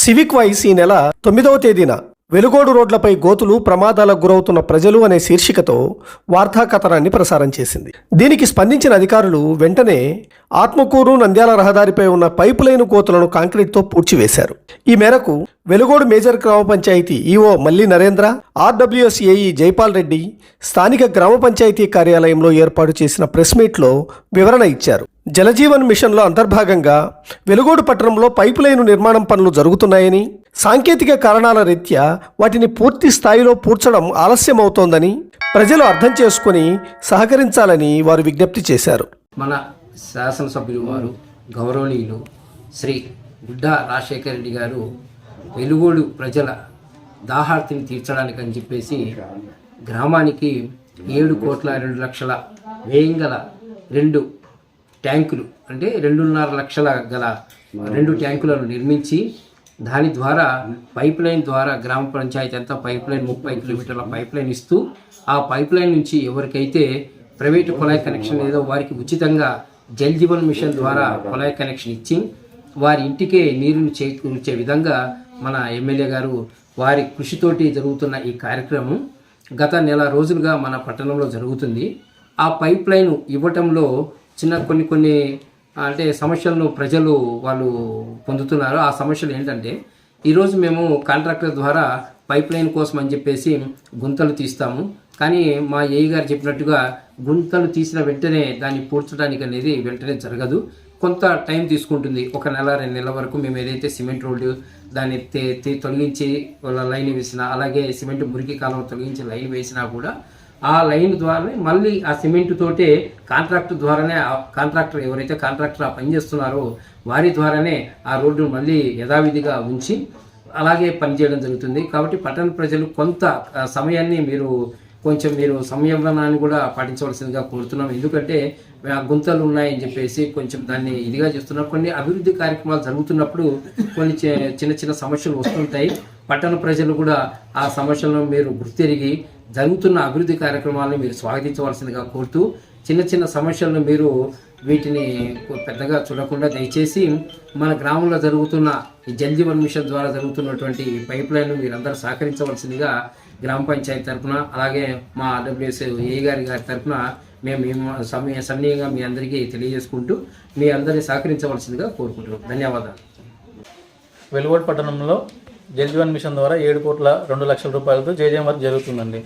Civic voice ఈ నెల 9వ తేదీన వెలుగోడు రోడ్లపై గోతులు ప్రమాదాలకు గురవుతున్న ప్రజలు అనే శీర్షికతో వార్తా కథనాన్ని ప్రసారం చేసింది. దీనికి స్పందించిన అధికారులు వెంటనే ఆత్మకూరు నంద్యాల రహదారిపై ఉన్న పైపు లైను గోతులను కాంక్రీట్తో పూడ్చివేశారు. ఈ మేరకు వెలుగోడు మేజర్ గ్రామ పంచాయతీ ఈఓ మల్లి నరేంద్ర, ఆర్డబ్ల్యూఎస్ ఏఈ జైపాల్ రెడ్డి స్థానిక గ్రామ పంచాయతీ కార్యాలయంలో ఏర్పాటు చేసిన ప్రెస్ మీట్లో వివరణ ఇచ్చారు. జలజీవన్ మిషన్లో అంతర్భాగంగా వెలుగోడు పట్టణంలో పైపు లైను నిర్మాణం పనులు జరుగుతున్నాయని, సాంకేతిక కారణాల రీత్యా వాటిని పూర్తి స్థాయిలో పూడ్చడం ఆలస్యమవుతోందని ప్రజలు అర్థం చేసుకుని సహకరించాలని వారు విజ్ఞప్తి చేశారు. మన శాసనసభ్యులు వారు గౌరవనీయులు శ్రీ గుడ్డా రాజశేఖర రెడ్డి గారు వెలుగోడు ప్రజల దాహార్తిని తీర్చడానికి అని చెప్పేసి గ్రామానికి 7,02,00,000 వ్యయం గల 2 ట్యాంకులు అంటే 2.5 లక్షల గల 2 ట్యాంకులను నిర్మించి దాని ద్వారా పైప్ లైన్ ద్వారా గ్రామ పంచాయతీ అంతా పైప్ లైన్ 30 కిలోమీటర్ల పైప్ లైన్ ఇస్తూ ఆ పైప్ లైన్ నుంచి ఎవరికైతే ప్రైవేటు కుళాయి కనెక్షన్ లేదో వారికి ఉచితంగా జల్ జీవన్ మిషన్ ద్వారా కుళాయి కనెక్షన్ ఇచ్చి వారి ఇంటికే నీరుని చేకూర్చే విధంగా మన ఎమ్మెల్యే గారు వారి కృషితోటి జరుగుతున్న ఈ కార్యక్రమం గత నెల రోజులుగా మన పట్టణంలో జరుగుతుంది. ఆ పైప్ లైన్ ఇవ్వటంలో చిన్న కొన్ని అంటే సమస్యలను ప్రజలు వాళ్ళు పొందుతున్నారు. ఆ సమస్యలు ఏంటంటే ఈరోజు మేము కాంట్రాక్టర్ ద్వారా పైప్ లైన్ కోసం అని చెప్పేసి గుంతలు తీస్తాము, కానీ మా ఏఈ గారు చెప్పినట్టుగా గుంతలు తీసిన వెంటనే దాన్ని పూడ్చడానికి అనేది వెంటనే జరగదు, కొంత టైం తీసుకుంటుంది. 1 నెల 2 నెలల వరకు మేము ఏదైతే సిమెంట్ రోడ్డు దాన్ని తొలగించి లైన్ వేసినా, అలాగే సిమెంట్ మురికి కాలం తొలగించి లైన్ వేసినా కూడా ఆ లైన్ ద్వారానే మళ్ళీ ఆ సిమెంట్ తోటే కాంట్రాక్టర్ ద్వారానే కాంట్రాక్టర్ ఎవరైతే కాంట్రాక్టర్ ఆ పని చేస్తున్నారో వారి ద్వారానే ఆ రోడ్డును మళ్ళీ యథావిధిగా ఉంచి అలాగే పనిచేయడం జరుగుతుంది. కాబట్టి పట్టణ ప్రజలు కొంత సమయాన్ని మీరు సంయమనాన్ని కూడా పాటించవలసిందిగా కోరుతున్నాం. ఎందుకంటే గుంతలు ఉన్నాయని చెప్పేసి కొంచెం దాన్ని ఇదిగా చేస్తున్నారు. కొన్ని అభివృద్ధి కార్యక్రమాలు జరుగుతున్నప్పుడు కొన్ని చిన్న సమస్యలు వస్తుంటాయి. పట్టణ ప్రజలు కూడా ఆ సమస్యలను మీరు గుర్తెరిగి జరుగుతున్న అభివృద్ధి కార్యక్రమాలను మీరు స్వాగతించవలసిందిగా కోరుతూ చిన్న సమస్యలను మీరు వీటిని పెద్దగా చూడకుండా దయచేసి మన గ్రామంలో జరుగుతున్న ఈ జల్ జీవన్ మిషన్ ద్వారా జరుగుతున్నటువంటి పైప్ లైన్ మీరందరూ సహకరించవలసిందిగా గ్రామ పంచాయతీ తరఫున అలాగే మా ఆర్డబ్ల్యూఎస్ ఏఈ గారి తరఫున మేము సన్నిహితంగా మీ అందరికీ తెలియజేసుకుంటూ మీ అందరినీ సహకరించవలసిందిగా కోరుకుంటున్నాం. ధన్యవాదాలు. వెలుగోడు పట్టణంలో జల్ జీవన్ మిషన్ ద్వారా 7,02,00,000 రూపాయలతో జేజేఎం వర్క్ జరుగుతుందండి.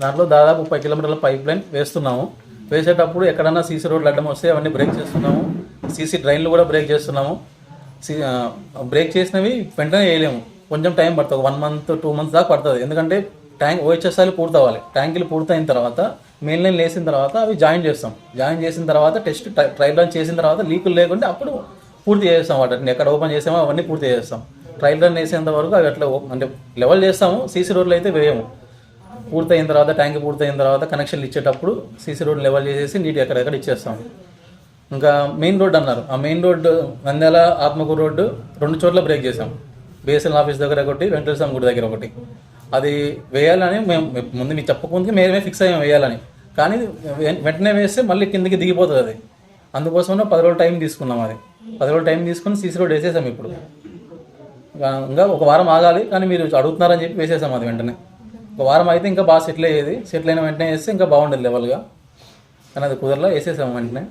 దాంట్లో దాదాపు 30 కిలోమీటర్ల పైప్ లైన్ వేస్తున్నాము. వేసేటప్పుడు ఎక్కడన్నా సీసీ రోడ్లు అడ్డం వస్తే అవన్నీ బ్రేక్ చేస్తున్నాము. సీసీ డ్రైన్లు కూడా బ్రేక్ చేస్తున్నాము. బ్రేక్ చేసినవి వెంటనే వేయలేము, కొంచెం టైం పడుతుంది. 1 మంత్ 2 మంత్స్ దాకా పడుతుంది. ఎందుకంటే ఓహెచ్ఎస్ఆర్లు పూర్తవ్వాలి. ట్యాంకులు పూర్తయిన తర్వాత మెయిన్ లైన్ వేసిన తర్వాత అవి జాయిన్ చేస్తాం. జాయిన్ చేసిన తర్వాత టెస్ట్ ట్రయల్ రన్ చేసిన తర్వాత లీకులు లేకుంటే అప్పుడు పూర్తి చేస్తాం. వాటిని ఎక్కడ ఓపెన్ చేసామో అవన్నీ పూర్తి చేస్తాం. ట్రయల్ రన్ వేసేంత వరకు అవి అట్లా అంటే లెవెల్ చేస్తాము. సీసీ రోడ్లు అయితే వేయము. పూర్తయిన తర్వాత ట్యాంక్ పూర్తయిన తర్వాత కనెక్షన్లు ఇచ్చేటప్పుడు సీసీ రోడ్ లెవెల్ చేసేసి నీట్ ఎక్కడెక్కడ ఇచ్చేస్తాము. ఇంకా మెయిన్ రోడ్ అన్నారు, ఆ main road Nandyal Atmakur road 2 చోట్ల బ్రేక్ చేసాం. బిఎస్ఎన్ ఆఫీస్ దగ్గర ఒకటి, వెంకటేశ్వర స్వామి గుడి దగ్గర ఒకటి. అది వేయాలని మేము ముందు మీకు చెప్పకుండా మేమే ఫిక్స్ అయ్యాము వేయాలని. కానీ వెంటనే వేస్తే మళ్ళీ కిందికి దిగిపోతుంది అది. అందుకోసమే 10 రోజులు టైం తీసుకున్నాం. అది 10 రోజులు టైం తీసుకుని సీసీ రోడ్ వేసేసాం. ఇప్పుడు ఇంకా 1 వారం ఆగాలి, కానీ మీరు అడుగుతున్నారని చెప్పి వేసేసాం. అది వెంటనే 1 వారం అయితే ఇంకా బాగా సెటిల్ అయ్యేది. సెటిల్ అయిన వెంటనే వేస్తే ఇంకా బాగుండేది లెవెల్గా, కానీ అది కుదరలా వేసేసాము వెంటనే.